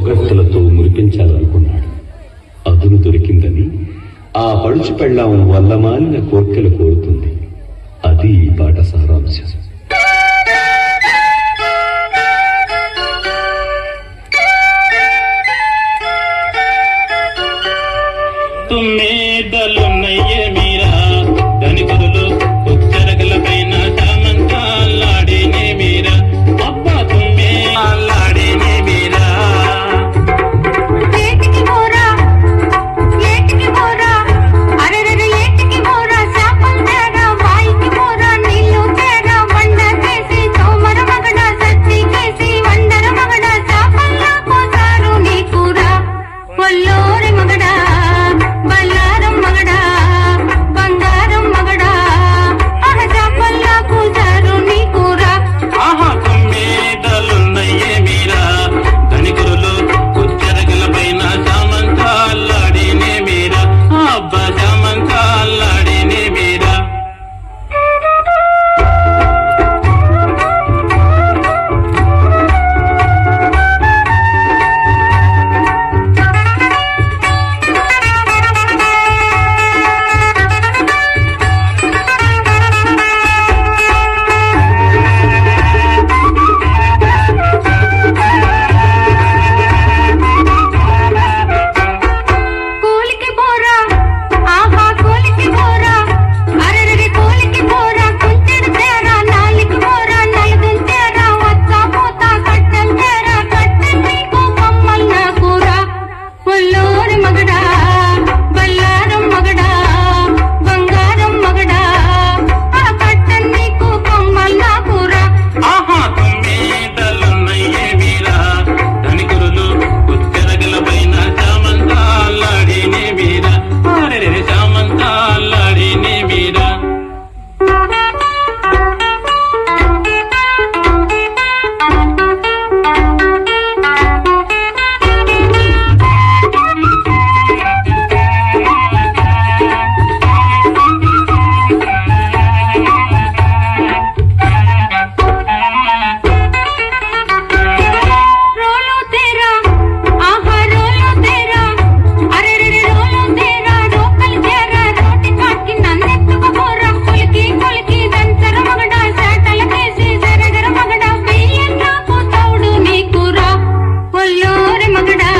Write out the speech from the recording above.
కొవ్వొత్తులతో మురిపించాలనుకున్నాడు. అదును దొరికిందని ఆ పడుచు పెళ్ళాం వల్లమాలిన కోర్కెలు కోరుతుంది. అది ఈ పాట సారాంశం. తుమ్మేదలున్నయ్యే మీరా ధనికులు ఉచ్చరగల పైన చామంతాలాడేనే మీరా అబ్బా తుమ్మే అల్లాడేనే మీరా ఏటికి మోరా అరెరెరె ఏటికి మోరా శాపం తేరా వాయికి మోరా నీళ్ళు తేరా వండ చేసి తోమర మగడ సచ్చి కేసి వండర మగడ శాపంలా కోసారు నీ కూర ఒల్లోరి మగడా బల్లారం మగడా బంగారం మగడా ఆహ శాపంలా కోసారు నీ కూర. ఆహా తుమ్మేదలున్నయ్యే మీరా ధనికులు ఉచ్చరగల పైన చామంతాలాడేనే మీరా అబ్బా చామంతాలాడేనే మీరా కూలికి పోరా ఆహా కూలికి పోరా అరెరెరె కూలికి పోరా కుంచెడు తేరా నాలికి పోరా నలుగుం తేరా వచ్చా పోతా కట్టం తేరా కట్టెం నీకు కమ్మల్ నా కూర ఒల్లోరి మగడా బల్లారం మగడా బంగారం మగడా ఆ కట్టెం నీకు కమ్మల్ నా కూర. ఆహా తుమ్మేదలున్నయ్యే మీరా ధనికులు ఉచ్చరగల పైన చామంతాలాడేనే మీరా అరెరెరె చామంతాలాడేనే మీరా రోలో తేరా ఆహా రోలో తేరా అరెరెరె రోలో తేరా రోకల్ తేరా రోటి కాకి నన్నెత్తుకు పోరా కొలికి కొలికి దంచర మగడా శాటల కేసి సరగర మగడా వెయ్యన్న పోతావుడు నీ కూర ఒల్లోరి మగడా